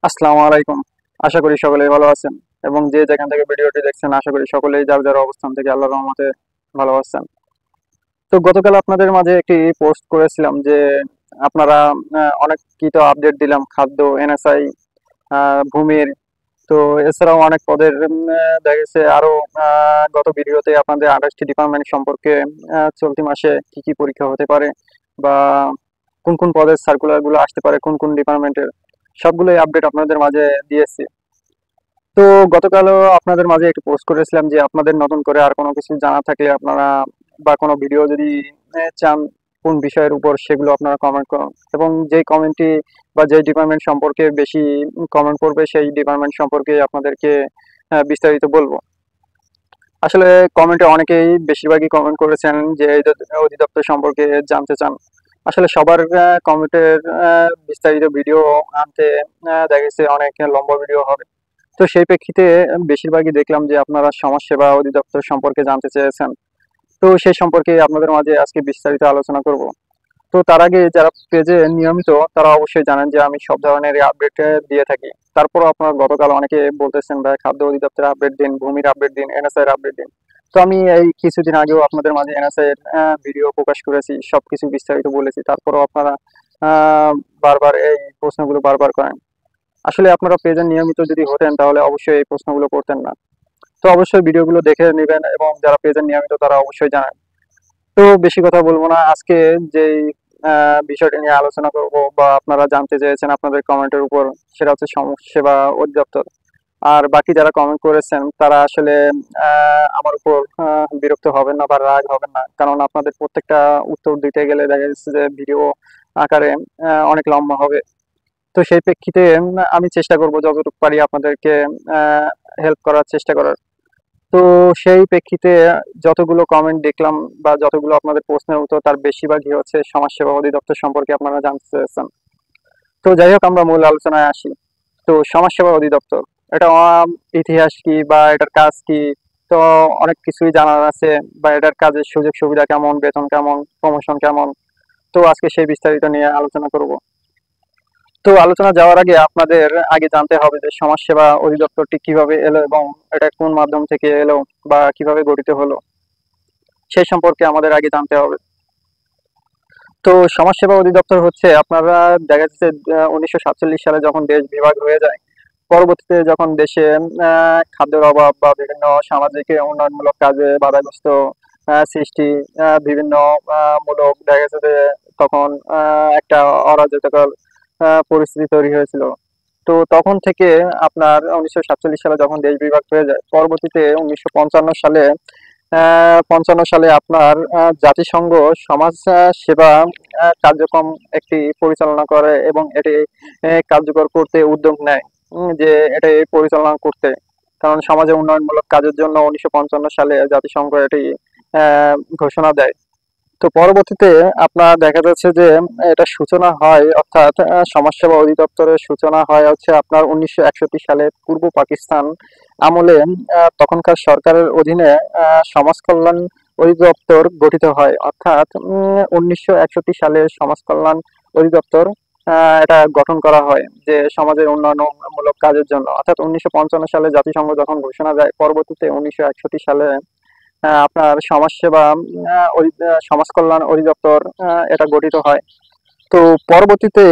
আসসালামু আলাইকুম। আশা করি সকলেই ভালো আছেন এবং যে যেখান থেকে ভিডিওটি দেখছেন আশা করি সকলেই যার যার অবস্থান থেকে আল্লাহর রহমতে ভালো আছেন। তো গতকাল আপনাদের মাঝে একটি পোস্ট করেছিলাম যে আপনারা অনেক কি তো আপডেট দিলাম খাদ্য, এনএসআই, ভূমির, তো এছাড়াও অনেক পদের দেখা গেছে আরো গত ভিডিওতে আপনাদের 28টি ডিপার্টমেন্ট সম্পর্কে চলতি মাসে কি কি পরীক্ষা হতে পারে বা কোন কোন পদের সার্কুলার গুলো আসতে পারে কোন কোন ডিপার্টমেন্টের সবগুলোই আপডেট আপনাদের মাঝে দিয়েছি। তো গতকালও আপনাদের মাঝে একটু পোস্ট করেছিলাম যে আপনাদের নতুন করে আর কোনো কিছু জানা থাকলে আপনারা বা কোনো ভিডিও যদি চান কোন বিষয়ের উপর সেগুলো আপনারা কমেন্ট করুন এবং যেই কমেন্টটি বা যেই ডিপার্টমেন্ট সম্পর্কে বেশি কমেন্ট করবে সেই ডিপার্টমেন্ট সম্পর্কে আপনাদেরকে বিস্তারিত বলবো। আসলে কমেন্টে অনেকেই বেশিরভাগই কমেন্ট করেছেন যে এই অধিদপ্তর সম্পর্কে জানতে চান। আসলে সবার কমেন্টের বিস্তারিত ভিডিও আনতে দেখা গেছে অনেক লম্বা ভিডিও হবে। তো সেই প্রেক্ষিতে বেশিরভাগই দেখলাম যে আপনারা সমাজসেবা অধিদপ্তর সম্পর্কে জানতে চেয়েছেন। তো সেই সম্পর্কে আপনাদের মাঝে আজকে বিস্তারিত আলোচনা করব। তো তার আগে যারা পেজে নিয়মিত তারা অবশ্যই জানেন যে আমি সব ধরনের আপডেট দিয়ে থাকি। তারপরও আপনারা গতকাল অনেকে বলতেছেন ভাই খাদ্য অধিদপ্তরের আপডেট দিন, ভূমির আপডেট দিন, এনএসআই এর আপডেট দিন। তো আমি এই কিছুদিন আগেও আপনাদের মাঝে এনএসআই এর ভিডিও প্রকাশ করেছি, সবকিছু বিস্তারিত বলেছি। তারপরও আপনারা আহ বারবার এই প্রশ্নগুলো বারবার করেন। আসলে আপনারা পেজে নিয়মিত যদি হতেন তাহলে অবশ্যই এই প্রশ্নগুলো করতেন না। তো অবশ্যই ভিডিওগুলো দেখে নেবেন এবং যারা পেজে নিয়মিত তারা অবশ্যই জানেন। তো বেশি কথা বলবো না, আজকে যেই বিষয়টা নিয়ে আলোচনা করব বা আপনারা জানতে চেয়েছেন আপনাদের কমেন্টের উপর, সেটা হচ্ছে সমাজসেবা অধিদপ্তর। আর বাকি যারা কমেন্ট করেছেন তারা আসলে আমার উপর বিরক্ত হবেন না বা রাগ হবেন না, কারণ আপনাদের প্রত্যেকটা উত্তর দিতে গেলে দেখা যাচ্ছে যে ভিডিও আকারে অনেক লম্বা হবে। তো সেই প্রেক্ষিতে আমি চেষ্টা করব যতটুকু পারি আপনাদেরকে হেল্প করার চেষ্টা করার। তো সেই প্রেক্ষিতে যতগুলো কমেন্ট দেখলাম বা যতগুলো আপনাদের প্রশ্নের উত্তর তার বেশিরভাগই হচ্ছে সমাজসেবা অধিদপ্তর সম্পর্কে আপনারা জানতে চেয়েছেন। তো যাই হোক আমরা মূল আলোচনায় আসি। তো সমাজসেবা অধিদপ্তর এটা ইতিহাস কি বা এটার কাজ কি, তো অনেক কিছুই জানার আছে বা এটার কাজের সুযোগ সুবিধা কেমন, বেতন কেমন, প্রমোশন কেমন। তো আজকে সেই বিস্তারিত নিয়ে আলোচনা করব। তো আলোচনা যাওয়ার আগে আপনাদের আগে জানতে হবে যে সমাজসেবা অধিদপ্তরটি কিভাবে এলো এবং এটা কোন মাধ্যম থেকে এলো বা কিভাবে গঠিত হলো সেই সম্পর্কে আমাদের আগে জানতে হবে। তো সমাজসেবা অধিদপ্তর হচ্ছে আপনারা দেখা যাচ্ছে 1947 সালে যখন দেশ বিভাগ হয়ে যায়, পরবর্তীতে যখন দেশে খাদ্যের অভাব বা বিভিন্ন সামাজিক উন্নয়নমূলক কাজে বাধাগ্রস্ত সৃষ্টি, বিভিন্ন মূলক দেখা গেছে যে তখন একটা অরাজকতার পরিস্থিতি তৈরি হয়েছিল। তো তখন থেকে আপনার 1947 সালে যখন দেশ বিভাগ হয়ে যায়, পরবর্তীতে 1955 সালে 55 সালে আপনার জাতিসংঘ সমাজ সেবা কার্যক্রম একটি পরিচালনা করে এবং এটি কার্যকর করতে উদ্যোগ নেয়। যে এটি পরিচালনা করতে, কারণ সমাজে উন্নয়নমূলক কাজের জন্য 1955 সালে জাতিসংঘ এটি ঘোষণা দেয়। তো পরবর্তীতে আপনার দেখা যাচ্ছে যে এটা সূচনা হয়, অর্থাৎ সমাজসেবা অধিদপ্তরের সূচনা হয় হচ্ছে আপনার 1961 সালে পূর্ব পাকিস্তান আমলে। তখনকার সরকারের অধীনে সমাজ কল্যাণ অধিদপ্তর গঠিত হয়, অর্থাৎ 1961 সালে সমাজ কল্যাণ অধিদপ্তর এটা গঠন করা হয় যে সমাজের উন্নয়নমূলক কাজের জন্য। অর্থাৎ 1955 সালে জাতিসংঘ যখন ঘোষণা দেয়, পরবর্তীতে 1961 সালে আপনার সমাজসেবা সমাজ কল্যাণ অধিদপ্তর এটা গঠিত হয়। তো পরবর্তীতে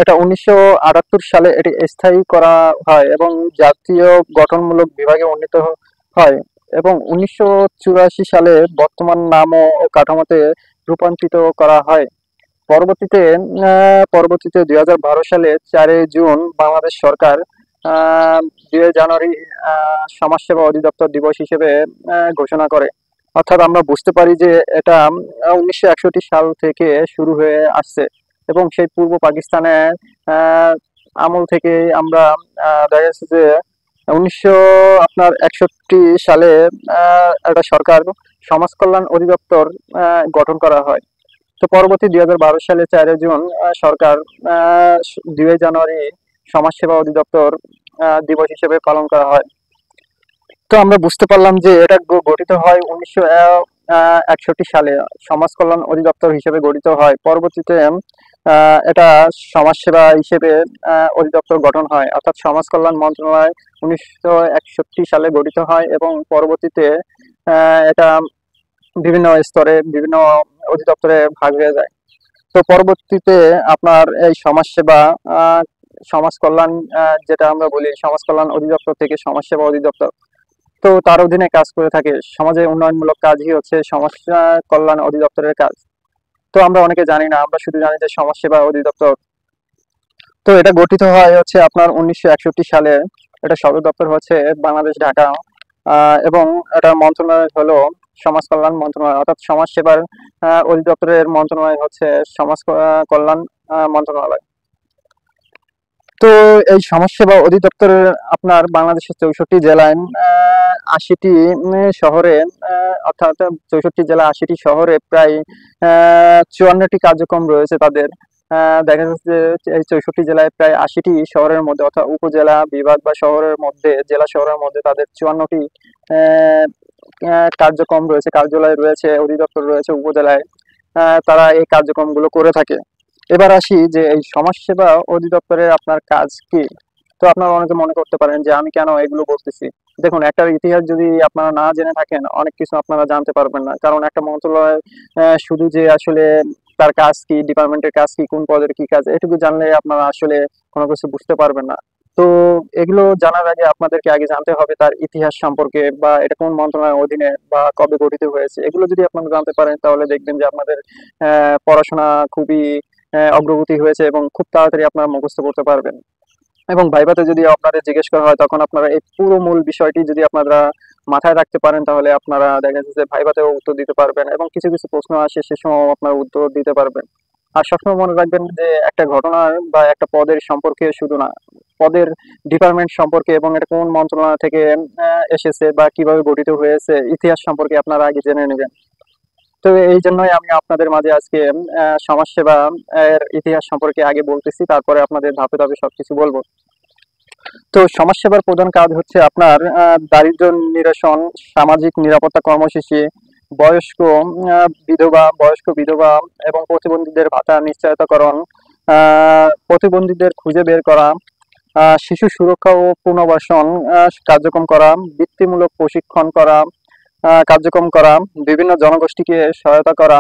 এটা 1978 সালে এটি স্থায়ী করা হয় এবং জাতীয় গঠনমূলক বিভাগে উন্নীত হয় এবং 1984 সালে বর্তমান নাম ও কাঠামোতে রূপান্তরিত করা হয়। পরবর্তীতে 2012 সালে 4ই জুন বাংলাদেশ সরকার 2 জানুয়ারি সমাজসেবা অধিদপ্তর দিবস হিসেবে ঘোষণা করে। অর্থাৎ আমরা বুঝতে পারি যে এটা 1961 সাল থেকে শুরু হয়ে আসছে এবং সেই পূর্ব পাকিস্তানে আহ, আমল থেকে আমরা দেখা যাচ্ছে যে 1961 সালে একটা সরকার সমাজ কল্যাণ অধিদপ্তর গঠন করা হয়। তো পরবর্তী 2012 সালে 4ই জুন সরকার 2 জানুয়ারি সমাজসেবা অধিদপ্তর দিবস হিসেবে পালন করা হয়। তো আমরা বুঝতে পারলাম যে এটা গঠিত হয় 1961 সালে, সমাজ কল্যাণ অধিদপ্তর হিসেবে গঠিত হয়। পরবর্তীতে এটা সমাজসেবা হিসেবে অধিদপ্তর গঠন হয়, অর্থাৎ সমাজ কল্যাণ মন্ত্রণালয় 1961 সালে গঠিত হয় এবং পরবর্তীতে এটা বিভিন্ন স্তরে বিভিন্ন অধিদপ্তরে ভাগ হয়ে যায়। তো পরবর্তীতে আপনার এই সমাজসেবা সমাজ কল্যাণ যেটা আমরা বলি সমাজ কল্যাণ অধিদপ্তর থেকে সমাজসেবা অধিদপ্তর, তো তার অধীনে কাজ করে থাকে। সমাজে উন্নয়নমূলক কাজই হচ্ছে সমাজ কল্যাণ অধিদপ্তরের কাজ। তো আমরা অনেকে জানি না, আমরা শুধু জানি যে সমাজসেবা অধিদপ্তর। তো এটা গঠিত হয় হচ্ছে আপনার 1961 সালে। এটা সদর দপ্তর হচ্ছে বাংলাদেশ, ঢাকা। এবং এটা মন্ত্রণালয় হলো সমাজ কল্যাণ মন্ত্রণালয়, অর্থাৎ সমাজ সেবার অধিদপ্তরের মন্ত্রণালয় হচ্ছে সমাজ কল্যাণ মন্ত্রণালয়। তো এই সমাজসেবা অধিদপ্তরের আপনার বাংলাদেশের 64 জেলায় 80টি শহরে, অর্থাৎ 64 জেলা 80টি শহরে প্রায় 54টি কার্যক্রম রয়েছে তাদের। দেখা যাচ্ছে যে এই 64 জেলায় প্রায় 80টি শহরের মধ্যে, অর্থাৎ উপজেলা, বিভাগ বা শহরের মধ্যে, জেলা শহরের মধ্যে তাদের 54টি কার্যক্রম রয়েছে, কার্যালয় রয়েছে, অধিদপ্তর রয়েছে উপজেলায়। তারা এই কার্যক্রমগুলো করে থাকে। এবার আসি যে এই সমাজসেবা অধিদপ্তরের আপনার কাজ কি। তো আপনারা অনেকে মনে করতে পারেন যে আমি কেন এগুলো বলতেছি। দেখুন, একটা ইতিহাস যদি আপনারা না জেনে থাকেন অনেক কিছু আপনারা জানতে পারবেন না, কারণ একটা মন্ত্রণালয় শুধু যে আসলে তার কাজ কি, ডিপার্টমেন্টের কাজ কি, কোন পদের কি কাজ, এটুকু জানলে আপনারা আসলে কোনো কিছু বুঝতে পারবেন না। তো এগুলো জানার আগে আপনাদেরকে আগে জানতে হবে তার ইতিহাস সম্পর্কে, বা এটা কোন মন্ত্রণালয়ের অধীনে বা কবে গঠিত হয়েছে। এগুলো যদি আপনারা জানতে পারেন তাহলে দেখবেন যে আপনাদের পড়াশোনা খুবই অগ্রগতি হয়েছে এবং খুব তাড়াতাড়ি আপনারা মুখস্থ করতে পারবেন। এবং ভাইভাতে যদি আপনাদের জিজ্ঞেস করা হয় তখন আপনারা এই পুরো মূল বিষয়টি যদি আপনারা মাথায় রাখতে পারেন তাহলে আপনারা দেখা যাচ্ছে যে ভাইভাতেও উত্তর দিতে পারবেন, এবং কিছু কিছু প্রশ্ন আসে সে সময় আপনারা উত্তর দিতে পারবেন। আর সবসময় মনে রাখবেন যে একটা ঘটনার বা একটা পদের সম্পর্কে শুধু না, পদের ডিপার্টমেন্ট সম্পর্কে এবং এটা কোন মন্ত্রণালয় থেকে এসেছে বা কিভাবে গঠিত হয়েছে ইতিহাস সম্পর্কে আপনারা আগে জেনে নেবেন। তো এই জন্যই আমি আপনাদের মাঝে আজকে সমাজসেবা এর ইতিহাস সম্পর্কে আগে বলতেছি, তারপরে আপনাদের ধাপে ধাপে সবকিছু বলবো। তো সমাজসেবার প্রধান কাজ হচ্ছে আপনার দারিদ্র নিরসন, সামাজিক নিরাপত্তা কর্মসূচি, বয়স্ক বিধবা এবং প্রতিবন্ধীদের ভাতা নিশ্চয়তাকরণ, প্রতিবন্ধীদের খুঁজে বের করা, শিশু সুরক্ষা ও পুনর্বাসন কার্যক্রম করা, বৃত্তিমূলক প্রশিক্ষণ করা, কার্যক্রম করা, বিভিন্ন জনগোষ্ঠীকে সহায়তা করা,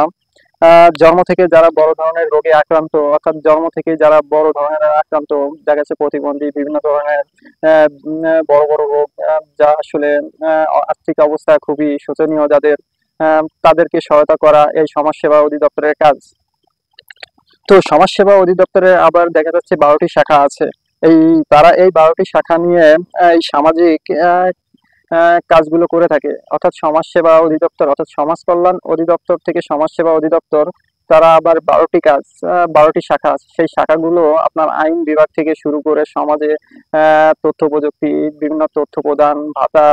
জন্ম থেকে যারা বড় ধরনের রোগে আক্রান্ত, অর্থাৎ জন্ম থেকে যারা বড় ধরনের আক্রান্ত, দেখা যাচ্ছে প্রতিবন্ধী, বিভিন্ন ধরনের বড় বড় রোগ, যা আসলে আর্থিক অবস্থা খুবই শোচনীয় যাদের, তাদেরকে সহায়তা করা এই সমাজসেবা অধিদপ্তরের কাজ। তো সমাজসেবা অধিদপ্তরে আবার দেখা যাচ্ছে 12টি শাখা আছে। এই তারা এই 12টি শাখা নিয়ে এই সামাজিক কাজগুলো করে থাকে, অর্থাৎ সমাজসেবা অধিদপ্তর অর্থাৎ সমাজ কল্যাণ অধিদপ্তর থেকে সমাজসেবা অধিদপ্তর, তারা আবার 12টি কাজ, 12টি শাখা আছে। সেই শাখাগুলো আপনার আইন বিভাগ থেকে শুরু করে সমাজে তথ্য প্রযুক্তি, বিভিন্ন তথ্য প্রদান, ভাতা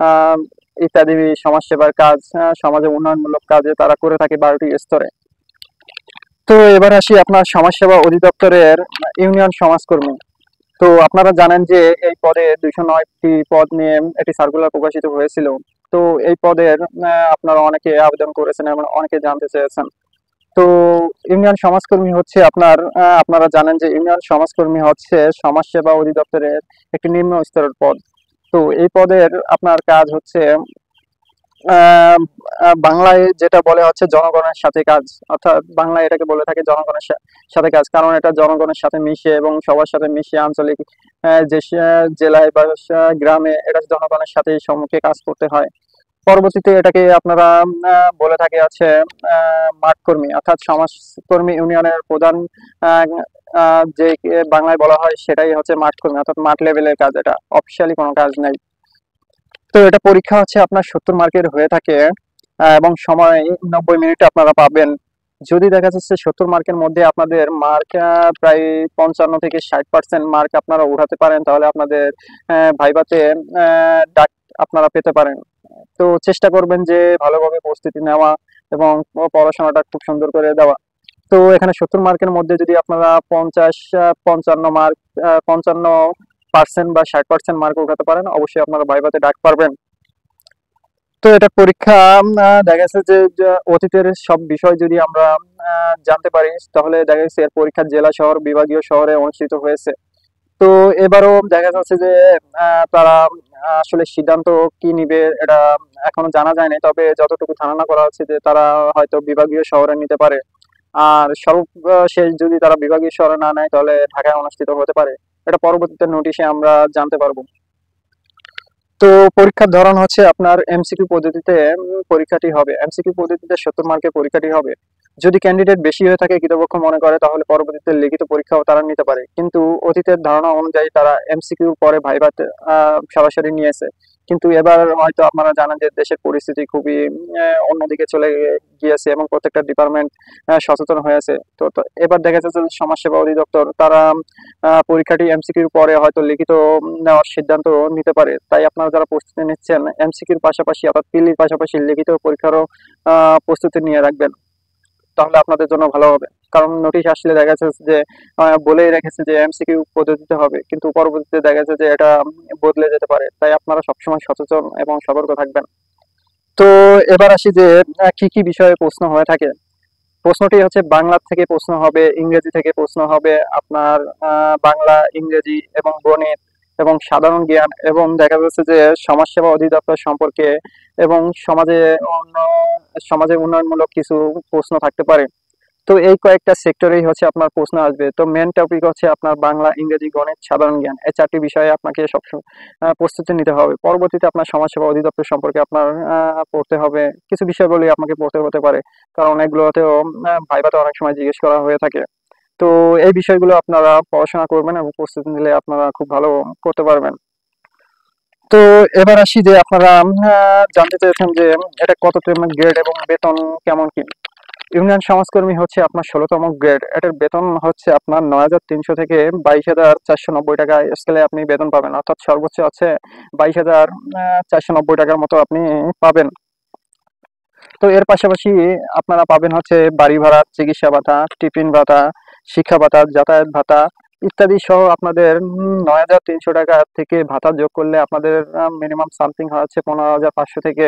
আহ, ইত্যাদি সমাজসেবার কাজ, সমাজে উন্নয়নমূলক কাজে তারা করে থাকে 12টি স্তরে। তো এবার আসি আপনার সমাজসেবা অধিদপ্তরের ইউনিয়ন সমাজকর্মী। তো আপনারা জানেন যে এই পদে 209টি পদ নিয়ে একটি সার্কুলার প্রকাশিত হয়েছিল। তো এই পদের আপনারা অনেকে আবেদন করেছেন এবং অনেকে জানতে চেয়েছেন। তো ইউনিয়ন সমাজকর্মী হচ্ছে আপনার, আপনারা জানেন যে ইউনিয়ন সমাজকর্মী হচ্ছে সমাজসেবা অধিদপ্তরের একটি নিম্ন স্তরের পদ। তো এই পদের আপনার কাজ হচ্ছে বাংলায় যেটা বলে হচ্ছে জনগণের সাথে কাজ, অর্থাৎ বাংলায় এটাকে বলে থাকে জনগণের সাথে কাজ, কারণ এটা জনগণের সাথে মিশে এবং সবার সাথে মিশে আঞ্চলিক যে জেলায় বা গ্রামে এটা জনগণের সাথে সম্মুখে কাজ করতে হয়। পরবর্তীতে এটাকে আপনারা বলে থাকে আছে মাঠকর্মী, অর্থাৎ সমাজকর্মী ইউনিয়নের প্রধান আহ, যে বাংলায় বলা হয় সেটাই হচ্ছে মাঠকর্মী, অর্থাৎ মাঠ লেভেলের কাজ, এটা অফিসিয়ালি কোনো কাজ নাই। তো এটা পরীক্ষা হচ্ছে আপনার 70 মার্কের হয়ে থাকে, এবং সময় 90 মিনিট আপনারা পাবেন। যদি দেখা যাচ্ছে 70 মার্কের মধ্যে আপনাদের মার্ক প্রায় 55 থেকে 60% মার্ক আপনারা উঠাতে পারেন তাহলে আপনাদের ভাইভাতে ডাক আপনারা পেতে পারেন। তো চেষ্টা করবেন যে ভালোভাবে প্রস্তুতি নেওয়া এবং পড়াশোনাটা খুব সুন্দর করে দেওয়া। তো এখানে 70 মার্কের মধ্যে যদি আপনারা 55 মার্ক, 55% বা 60% মার্ক উঠাতে পারেন অবশ্যই আপনারা ভাইভাতে ডাক পারবেন। তো এটা পরীক্ষা দেখা যাচ্ছে যে অতীতের সব বিষয় যদি আমরা জানতে পারি, তাহলে দেখা যাচ্ছে এর পরীক্ষা জেলা শহর বিভাগীয় শহরে অনুষ্ঠিত হয়েছে। তো এবারও দেখা যাচ্ছে যে তারা আসলে সিদ্ধান্ত কি নিবে এটা এখনো জানা যায়নি, তবে যতটুকু ধারণা করা হচ্ছে যে তারা হয়তো বিভাগীয় শহরে নিতে পারে। আর সর্বশেষ যদি তারা বিভাগীয় শহরে না নেয় তাহলে ঢাকায় অনুষ্ঠিত হতে পারে। এটা পরবর্তীতে নোটিশে আমরা জানতে পারবো। তো পরীক্ষার ধরন হচ্ছে আপনার এমসিকিউ পদ্ধতিতে পরীক্ষাটি হবে। এমসিকিউ পদ্ধতিতে 70 মার্কের পরীক্ষাটি হবে। যদি ক্যান্ডিডেট বেশি হয়ে থাকে কৃতপক্ষ মনে করে তাহলে পরবর্তীতে লিখিত পরীক্ষাও তারা নিতে পারে, কিন্তু অতীতের ধারণা অনুযায়ী তারা এমসিকিউ পরে ভাইভাতে সরাসরি নিয়েছে। কিন্তু এবার হয়তো আপনারা জানেন যে দেশের পরিস্থিতি খুবই অন্যদিকে চলে গিয়েছে এবং প্রত্যেকটা ডিপার্টমেন্ট সচেতন হয়েছে। তো এবার দেখা যাচ্ছে যে সমাজসেবা অধিদপ্তর তারা পরীক্ষাটি এমসিকিউর পরে হয়তো লিখিত নেওয়ার সিদ্ধান্ত নিতে পারে। তাই আপনারা যারা প্রস্তুতি নিচ্ছেন এমসিকিউর পাশাপাশি অর্থাৎ পিলির পাশাপাশি লিখিত পরীক্ষারও প্রস্তুতি নিয়ে রাখবেন, তাহলে আপনাদের জন্য ভালো হবে। কারণ নোটিশ আসলে দেখা যাচ্ছে যে বলেই রেখেছে যে এমসিকিউ পদ্ধতিতে হবে, কিন্তু পরবর্তীতে দেখা যাচ্ছে যে এটা বদলে যেতে পারে। তাই আপনারা সবসময় সচেতন এবং সতর্ক থাকবেন। তো এবার আসি যে কি কি বিষয়ে প্রশ্ন হয়ে থাকে। প্রশ্নটি হচ্ছে বাংলা থেকে প্রশ্ন হবে, ইংরেজি থেকে প্রশ্ন হবে, আপনার বাংলা, ইংরেজি এবং গণিত এবং সাধারণ জ্ঞান, এবং দেখা যাচ্ছে যে সমাজসেবা অধিদপ্তর সম্পর্কে এবং অন্য সমাজে উন্নয়নমূলক কিছু প্রশ্ন থাকতে পারে। তো এই কয়েকটা সেক্টরেই হচ্ছে আপনার প্রশ্ন আসবে। তো মেন টপিক হচ্ছে আপনার বাংলা, ইংরেজি, গণিত, সাধারণ জ্ঞান, এই 4টি বিষয়ে আপনাকে সবসময় প্রস্তুতি নিতে হবে। পরবর্তীতে আপনার সমাজসেবা অধিদপ্তর সম্পর্কে আপনার পড়তে হবে। কিছু বিষয়গুলি আপনাকে পড়তে হতে পারে, কারণ এগুলোতেও ভাইভাতে অনেক সময় জিজ্ঞেস করা হয়ে থাকে। তো এই বিষয়গুলো আপনারা পড়াশোনা করবেন এবং প্রস্তুতি নিলে আপনারা খুব ভালো করতে পারবেন। তো এবার আসি যে আপনারা জানতে চেয়েছেন যে এটা কততম গ্রেড এবং বেতন কেমন কি। ইউনিয়ন সমাজকর্মী হচ্ছে আপনার 16তম গ্রেড। এটার বেতন হচ্ছে আপনার 9,300 থেকে 22,490 টাকা স্কেলে আপনি বেতন পাবেন, অর্থাৎ সর্বোচ্চ হচ্ছে 22,490 টাকার মতো আপনি পাবেন। তো এর পাশাপাশি আপনারা পাবেন হচ্ছে বাড়ি ভাড়া, চিকিৎসা ভাতা, টিফিন ভাতা, শিক্ষা ভাতা, যাতায়াত ভাতা ইত্যাদি সহ আপনাদের 9,300 টাকা থেকে ভাতা যোগ করলে আপনাদের মিনিমাম সামথিং হচ্ছে 15,500 থেকে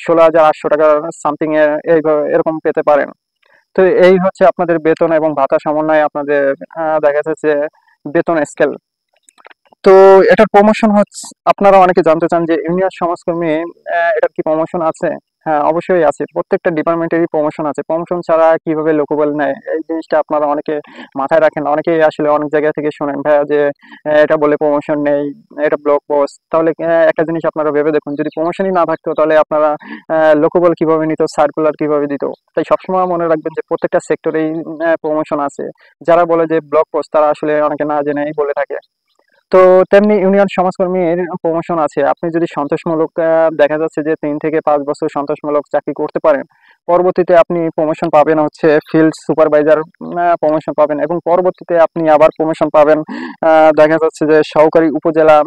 16,800 টাকা সামথিং এইভাবে এরকম পেতে পারেন। তো এই হচ্ছে আপনাদের বেতন এবং ভাতা সমন্বয়ে আপনাদের দেখা যাচ্ছে বেতন স্কেল। তো এটার প্রমোশন হচ্ছে, আপনারা অনেকে জানতে চান যে ইউনিয়ন সমাজকর্মী এটার কি প্রমোশন আছে। হ্যাঁ, অবশ্যই আছে। প্রত্যেকটা ডিপার্টমেন্টেরই প্রমোশন আছে। প্রমোশন ছাড়া কিভাবে লোকবল নেয় এই জিনিসটা আপনারা অনেকে মাথায় রাখেন না। অনেকেই আসলে অনেক জায়গা থেকে শোনেন ভাইয়া যে এটা বলে প্রমোশন নেই, এটা ব্লক পোস্ট। তাহলে একটা জিনিস আপনারা ভেবে দেখুন, যদি প্রমোশনই না থাকতো তাহলে আপনারা লোকবল কিভাবে নিত, সার্কুলার কিভাবে দিত। তাই সবসময় মনে রাখবেন যে প্রত্যেকটা সেক্টরেই প্রমোশন আছে। যারা বলে যে ব্লক পোস্ট তারা আসলে অনেকে না জেনেই বলে থাকে। তো তেমনি ইউনিয়ন সমাজকর্মীর প্রমোশন আছে। আপনি যদি সন্তোষমূলক দেখা যাচ্ছে যে 3 থেকে 5 বছর সন্তোষমূলক চাকরি করতে পারেন, পরবর্তীতে আপনি প্রমোশন পাবেন হচ্ছে ফিল্ড সুপারভাইজার প্রমোশন পাবেন, এবং পরবর্তীতে আপনি আবার প্রমোশন পাবেন দেখা যাচ্ছে যে সহকারী উপজেলা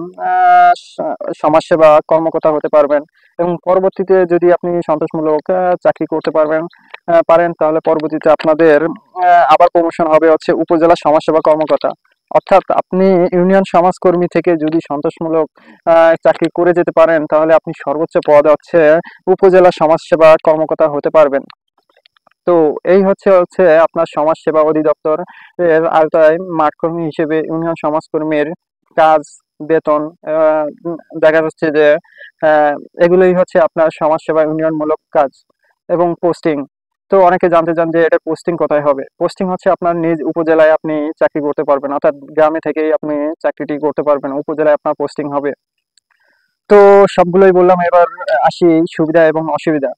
সমাজসেবা কর্মকর্তা হতে পারবেন। এবং পরবর্তীতে যদি আপনি সন্তোষমূলক চাকরি করতে পারেন, তাহলে পরবর্তীতে আপনাদের আবার প্রমোশন হবে হচ্ছে উপজেলা সমাজসেবা কর্মকর্তা। অর্থাৎ আপনি ইউনিয়ন সমাজকর্মী থেকে যদি সন্তোষমূলক চাকরি করে যেতে পারেন, তাহলে আপনি সর্বোচ্চ পদ হচ্ছে উপজেলা সমাজসেবা কর্মকর্তা হতে পারবেন। তো এই হচ্ছে হচ্ছে আপনার সমাজসেবা অধিদপ্তর এর আওতায় মাঠকর্মী হিসেবে ইউনিয়ন সমাজকর্মীর কাজ, বেতন, দেখা যাচ্ছে যে আহ, এগুলোই হচ্ছে আপনার সমাজসেবা ইউনিয়নমূলক কাজ এবং পোস্টিং। তো অনেকে জানতে চান যে এটা পোস্টিং কোথায় হবে। পোস্টিং হচ্ছে আপনার নিজ উপজেলায় আপনি চাকরি করতে পারবেন, অর্থাৎ গ্রামে থেকেই আপনি চাকরিটি করতে পারবেন, উপজেলায় আপনার পোস্টিং হবে। তো সবগুলোই বললাম, এবার আসি সুবিধা এবং অসুবিধা।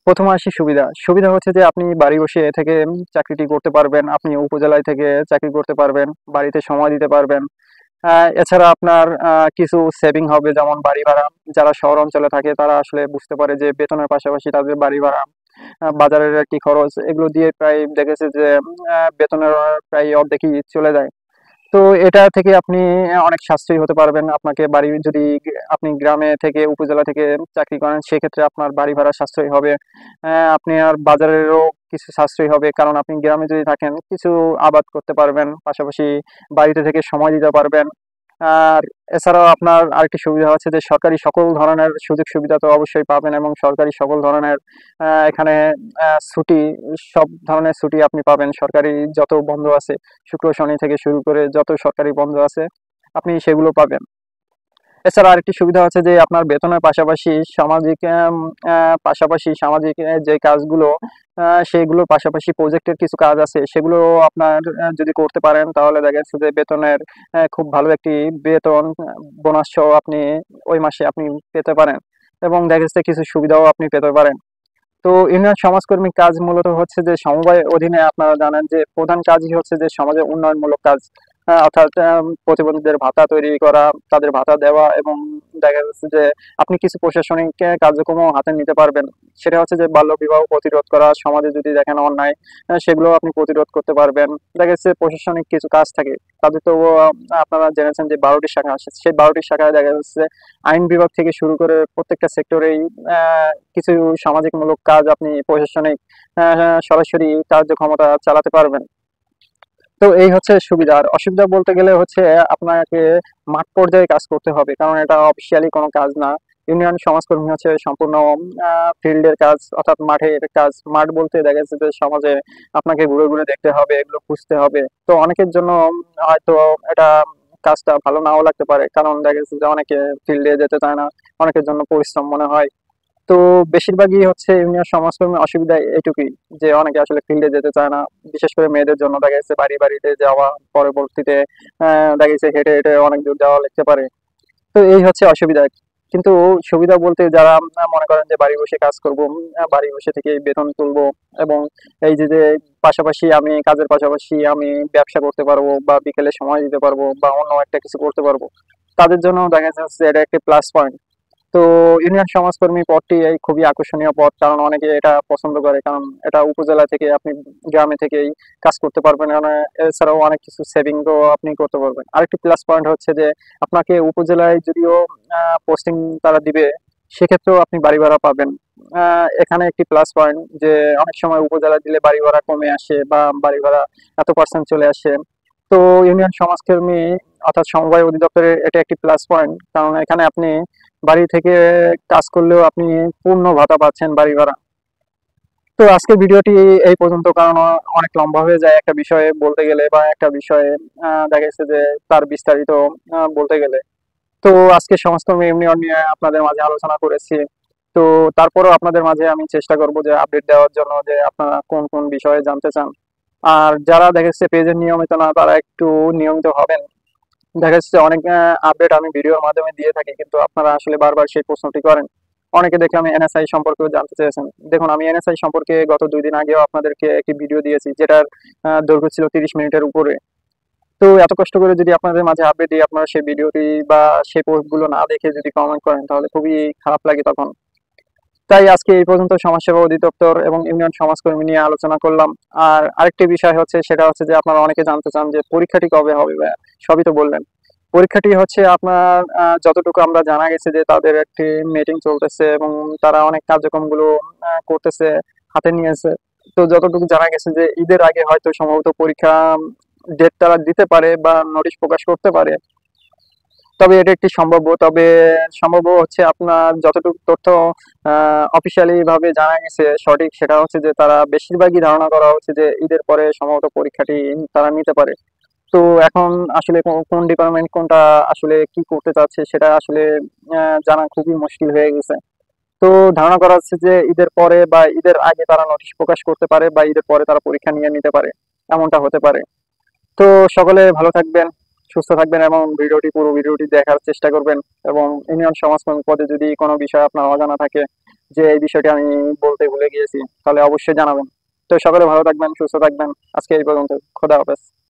প্রথমে আসি সুবিধা। সুবিধা হচ্ছে যে আপনি বাড়ি বসে থেকে চাকরিটি করতে পারবেন, আপনি উপজেলায় থেকে চাকরি করতে পারবেন, বাড়িতে সময় দিতে পারবেন। এছাড়া আপনার কিছু সেভিং হবে, যেমন বাড়ি ভাড়া। যারা শহর অঞ্চলে থাকে তারা আসলে বুঝতে পারে যে বেতনের পাশাপাশি তাদের বাড়ি ভাড়া, বাজারের একটি খরচ, এগুলো দিয়ে প্রায় দেখেছে যে বেতনের প্রায় অর্ধেকই চলে যায়। তো এটা থেকে আপনি অনেক সাশ্রয়ী হতে পারবেন। আপনাকে বাড়ি যদি আপনি গ্রামে থেকে উপজেলা থেকে চাকরি করেন, সেক্ষেত্রে আপনার বাড়ি ভাড়া সাশ্রয়ী হবে। আপনি আর বাজারেরও কিছু সাশ্রয়ী হবে, কারণ আপনি গ্রামে যদি থাকেন কিছু আবাদ করতে পারবেন, পাশাপাশি বাড়িতে থেকে সময় দিতে পারবেন। আর এছাড়াও আপনার আরেকটি সুবিধা হচ্ছে যে সরকারি সকল ধরনের সুযোগ সুবিধা তো অবশ্যই পাবেন, এবং সরকারি সকল ধরনের এখানে ছুটি, সব ধরনের ছুটি আপনি পাবেন। সরকারি যত বন্ধ আছে, শুক্র শনি থেকে শুরু করে যত সরকারি বন্ধ আছে আপনি সেগুলো পাবেন। এছাড়া আরেকটি সুবিধা আছে যে আপনার বেতনের পাশাপাশি সামাজিক সামাজিক যে কাজগুলো, সেগুলোর পাশাপাশি প্রজেক্টের কিছু কাজ আছে, সেগুলো আপনার যদি করতে পারেন তাহলে দেখা যাচ্ছে যে বেতনের খুব ভালো একটি বেতন বোনাস সহ আপনি ওই মাসে আপনি পেতে পারেন, এবং দেখা যাচ্ছে কিছু সুবিধাও আপনি পেতে পারেন। তো ইউনিয়ন সমাজকর্মী কাজ মূলত হচ্ছে যে সমবায় অধীনে, আপনারা জানেন যে প্রধান কাজই হচ্ছে যে সমাজে উন্নয়নমূলক কাজ, অর্থাৎ প্রতিবন্ধীদের ভাতা তৈরি করা, তাদের ভাতা দেওয়া, এবং দেখা যাচ্ছে যে আপনি কিছু প্রশাসনিক কার্যক্রমও হাতে নিতে পারবেন। সেটা হচ্ছে যে বাল্য বিবাহ প্রতিরোধ করা, সমাজে যদি দেখেন অন্যায় সেগুলো আপনি প্রতিরোধ করতে পারবেন। দেখা যাচ্ছে প্রশাসনিক কিছু কাজ থাকে তাদের তো আপনারা জেনেছেন যে 12টি শাখা আছে, সেই 12টি শাখায় দেখা যাচ্ছে আইন বিভাগ থেকে শুরু করে প্রত্যেকটা সেক্টরেই কিছু সামাজিকমূলক কাজ আপনি প্রশাসনিক সরাসরি কার্যক্ষমতা চালাতে পারবেন। তো এই হচ্ছে সুবিধা। আর অসুবিধা বলতে গেলে হচ্ছে আপনাকে মাঠ পর্যায়ে কাজ করতে হবে, কারণ এটা অফিসিয়ালি কোনো কাজ না। ইউনিয়ন সমাজকর্মী হচ্ছে সম্পূর্ণ ফিল্ডের কাজ, অর্থাৎ মাঠের কাজ। মাঠ বলতে দেখা যাচ্ছে যে সমাজে আপনাকে ঘুরে ঘুরে দেখতে হবে, এগুলো খুঁজতে হবে। তো অনেকের জন্য হয়তো এটা কাজটা ভালো নাও লাগতে পারে, কারণ দেখা যাচ্ছে যে অনেকে ফিল্ডে যেতে চায় না, অনেকের জন্য পরিশ্রম মনে হয়। তো বেশিরভাগই হচ্ছে ইউনিয়ন সমাজকর্মী অসুবিধা এটুকুই যে অনেকে আসলে ফিল্ডে যেতে চায় না। বিশেষ করে মেয়েদের জন্য দেখা যাচ্ছে বাড়ি বাড়িতে যাওয়া, পরবর্তীতে দেখা যাচ্ছে হেঁটে হেঁটে অনেক দূর যাওয়া লাগতে পারে। তো এই হচ্ছে অসুবিধা। কিন্তু সুবিধা বলতে যারা মনে করেন যে বাড়ি বসে কাজ করব, বাড়ি বসে থেকে বেতন তুলবো, এবং এই যে পাশাপাশি আমি কাজের পাশাপাশি আমি ব্যবসা করতে পারবো, বা বিকেলে সময় দিতে পারবো, বা অন্য একটা কিছু করতে পারবো, তাদের জন্য দেখা যাচ্ছে এটা একটি প্লাস পয়েন্ট। তো ইউনিয়ন সমাজকর্মী পদটি এই খুবই আকর্ষণীয় পদ, কারণ অনেকে এটা পছন্দ করে, কারণ এটা উপজেলা থেকে আপনি গ্রামে থেকেই কাজ করতে পারবেন, এছাড়াও অনেক কিছু সেভিংও আপনি করতে পারবেন। আরেকটি প্লাস পয়েন্ট হচ্ছে যে আপনাকে উপজেলায় যদিও পোস্টিং তারা দিবে, সেক্ষেত্রেও আপনি বাড়ি ভাড়া পাবেন। এখানে একটি প্লাস পয়েন্ট যে অনেক সময় উপজেলা দিলে বাড়ি ভাড়া কমে আসে, বা বাড়ি ভাড়া এত পার্সেন্ট চলে আসে। তো ইউনিয়ন সমাজকর্মী অর্থাৎ সমবায় অধিদপ্তরের এটা একটি প্লাস পয়েন্ট, কারণ এখানে আপনি বাড়ি থেকে কাজ করলেও আপনি পূর্ণ ভাতা পাচ্ছেন বাড়ি ভাড়া। তো আজকের ভিডিওটি এই পর্যন্ত, কারণ অনেক লম্বা হয়ে যায় একটা বিষয়ে বলতে গেলে, বা একটা বিষয়ে দেখা যাচ্ছে যে তার বিস্তারিত বলতে গেলে। তো আজকে সমাজকর্মী ইউনিয়ন নিয়ে আপনাদের মাঝে আলোচনা করেছি। তো তারপরেও আপনাদের মাঝে আমি চেষ্টা করব যে আপডেট দেওয়ার জন্য, যে আপনারা কোন কোন বিষয়ে জানতে চান। আর যারা দেখা যাচ্ছে পেজের নিয়মিত না, তারা একটু নিয়মিত হবেন। দেখা যাচ্ছে অনেক আপডেট আমি ভিডিওর মাধ্যমে দিয়ে থাকি, কিন্তু আপনারা আসলে বারবার সেই প্রশ্নটি করেন। অনেকে দেখলাম এনএসআই সম্পর্কেও জানতে চেয়েছেন। দেখুন, আমি এনএসআই সম্পর্কে গত 2 দিন আগেও আপনাদেরকে একটি ভিডিও দিয়েছি, যেটার দৈর্ঘ্য ছিল 30 মিনিটের উপরে। তো এত কষ্ট করে যদি আপনাদের মাঝে আপডেট দিই, আপনারা সেই ভিডিওটি বা সেই পোস্টগুলো না দেখে যদি কমেন্ট করেন, তাহলে খুবই খারাপ লাগে তখন। তাই আজকে এই পর্যন্ত সমাজসেবা অধিদপ্তর এবং ইউনিয়ন সমাজকর্মী নিয়ে আলোচনা করলাম। আর আরেকটি বিষয় হচ্ছে, সেটা হচ্ছে যে আপনারা অনেকে জানতে চান যে পরীক্ষাটি কবে হবে। সবই তো বললেন। পরীক্ষাটি হচ্ছে আপনার যতটুকু আমরা জানা গেছে যে তাদের একটি মিটিং চলতেছে, এবং তারা অনেক কার্যক্রমগুলো করতেছে, হাতে নিয়েছে। তো যতটুকু জানা গেছে যে ঈদের আগে হয়তো সম্ভবত পরীক্ষা ডেট তারা দিতে পারে, বা নোটিশ প্রকাশ করতে পারে। তবে এটা একটি সম্ভাব্য, তবে সম্ভাব্য হচ্ছে আপনার যতটুকু তথ্য অফিসিয়ালি ভাবে জানা গেছে সঠিক, সেটা হচ্ছে যে তারা বেশিরভাগই ধারণা করা হচ্ছে যে ঈদের পরে সম্ভবত পরীক্ষাটি তারা নিতে পারে। তো এখন আসলে কোন ডিপার্টমেন্ট কোনটা আসলে কি করতে চাচ্ছে, সেটা আসলে জানা খুবই মুশকিল হয়ে গেছে। তো ধারণা করা হচ্ছে যে ঈদের পরে বা ঈদের আগে তারা নোটিশ প্রকাশ করতে পারে, বা ঈদের পরে তারা পরীক্ষা নিয়ে নিতে পারে, এমনটা হতে পারে। তো সকলে ভালো থাকবেন, সুস্থ থাকবেন, এবং পুরো ভিডিওটি দেখার চেষ্টা করবেন। এবং ইউনিয়ন সমাজকর্মী পদে যদি কোনো বিষয় আপনার অজানা থাকে, যে এই বিষয়টি আমি বলতে ভুলে গিয়েছি, তাহলে অবশ্যই জানাবেন। তো সকলে ভালো থাকবেন, সুস্থ থাকবেন। আজকে এই পর্যন্ত। খোদা হাফেজ।